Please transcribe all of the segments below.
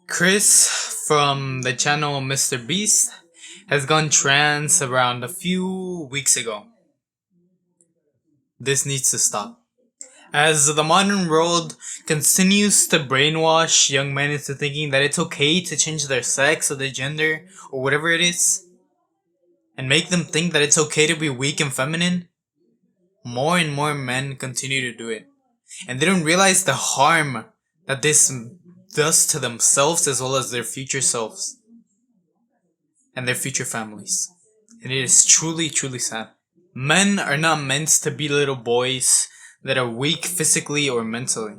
Chris from the channel Mrbeast has gone trans around a few weeks ago. This needs to stop. As the modern world continues to brainwash young men into thinking that it's okay to change their sex or their gender or whatever it is, and make them think that it's okay to be weak and feminine, more and more men continue to do it. And they don't realize the harm that this does to themselves as well as their future selves and their future families. And it is truly, truly sad. Men are not meant to be little boys that are weak physically or mentally.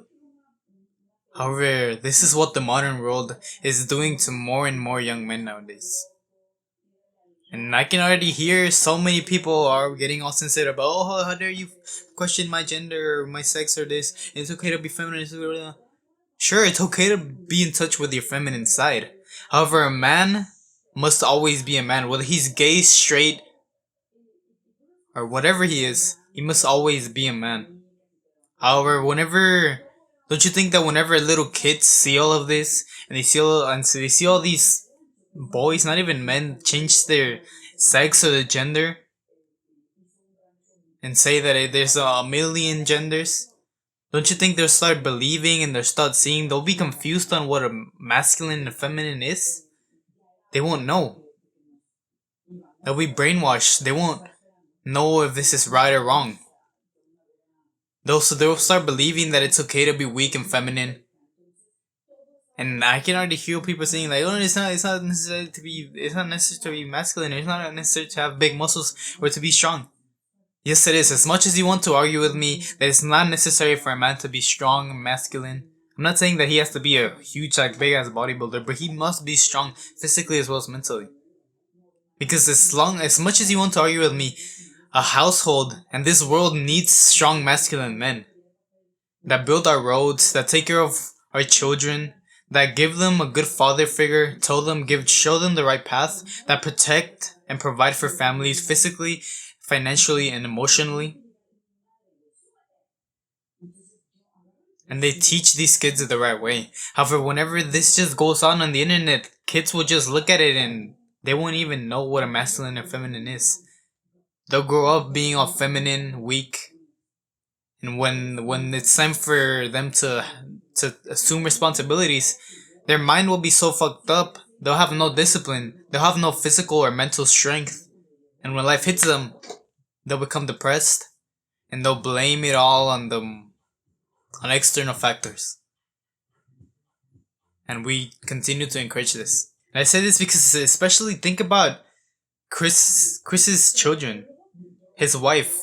However, this is what the modern world is doing to more and more young men nowadays. And I can already hear so many people are getting all sensitive about, oh, how dare you question my gender or my sex or this. It's okay to be feminine. Sure, it's okay to be in touch with your feminine side. However, a man must always be a man. Whether he's gay, straight, or whatever he is, he must always be a man. However, don't you think that whenever little kids see all of this, and they see all these boys, not even men, change their sex or their gender, and say that there's a million genders, don't you think they'll start believing and they'll start seeing, they'll be confused on what a masculine and feminine is? They won't know. They'll be brainwashed. They won't know if this is right or wrong. They'll start believing that it's okay to be weak and feminine. And I can already hear people saying like, oh, it's not necessary to be masculine. It's not necessary to have big muscles or to be strong. Yes, it is. As much as you want to argue with me that it's not necessary for a man to be strong and masculine, I'm not saying that he has to be a huge, like, big ass bodybuilder, but he must be strong physically as well as mentally. Because as much as you want to argue with me, a household and this world needs strong masculine men that build our roads, that take care of our children, that give them a good father figure, show them the right path, that protect and provide for families physically, financially, and emotionally. And they teach these kids the right way. However, whenever this just goes on the internet, kids will just look at it and they won't even know what a masculine and feminine is. They'll grow up being all feminine, weak, and when it's time for them to assume responsibilities, their mind will be so fucked up. They'll have no discipline. They'll have no physical or mental strength. And when life hits them, they'll become depressed, and they'll blame it all on external factors. And we continue to encourage this. And I say this because especially think about Chris's children, his wife.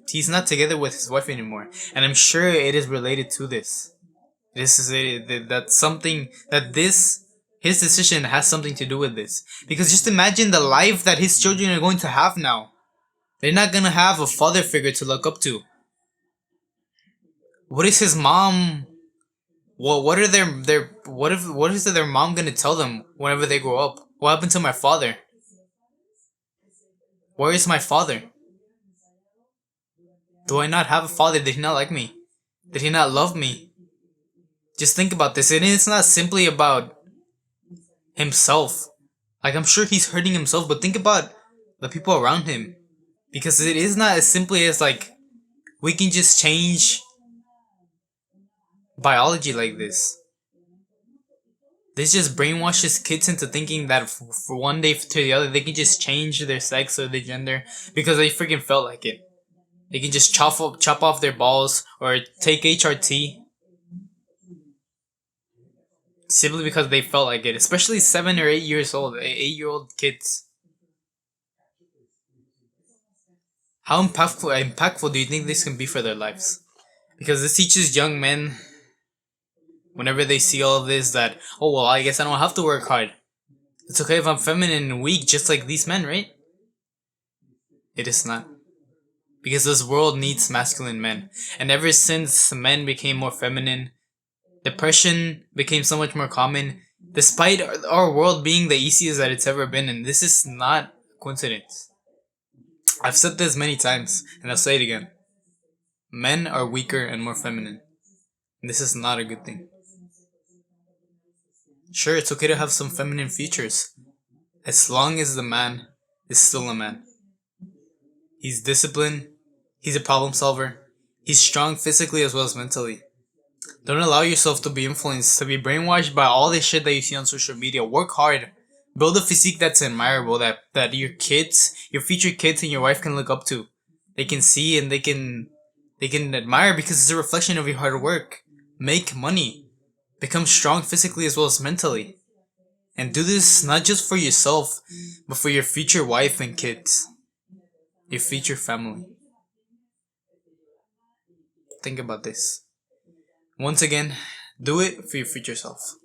He's not together with his wife anymore, and I'm sure it is related to this. That's something that his decision has something to do with this. Because just imagine the life that his children are going to have now. They're not gonna have a father figure to look up to. What is his mom? What is their mom gonna tell them whenever they grow up? What happened to my father? Where is my father? Do I not have a father? Did he not like me? Did he not love me? Just think about this. And it's not simply about himself. Like, I'm sure he's hurting himself, but think about the people around him. Because it is not as simply as like, we can just change biology like this. This just brainwashes kids into thinking that for one day to the other, they can just change their sex or their gender because they freaking felt like it. They can just chop off their balls or take HRT simply because they felt like it. Especially 7 or 8 years old, 8-year-old kids. How impactful do you think this can be for their lives? Because this teaches young men, whenever they see all of this, that, oh well, I guess I don't have to work hard. It's okay if I'm feminine and weak just like these men, right? It is not. Because this world needs masculine men. And ever since men became more feminine, depression became so much more common, despite our world being the easiest that it's ever been. And this is not a coincidence. I've said this many times, and I'll say it again. Men are weaker and more feminine. And this is not a good thing. Sure, it's okay to have some feminine features, as long as the man is still a man. He's disciplined, he's a problem solver, he's strong physically as well as mentally. Don't allow yourself to be influenced, to be brainwashed by all this shit that you see on social media. Work hard. Build a physique that's admirable, that your kids, your future kids and your wife can look up to. They can see and they can admire because it's a reflection of your hard work. Make money. Become strong physically as well as mentally. And do this not just for yourself, but for your future wife and kids. Your future family. Think about this. Once again, do it for your future self.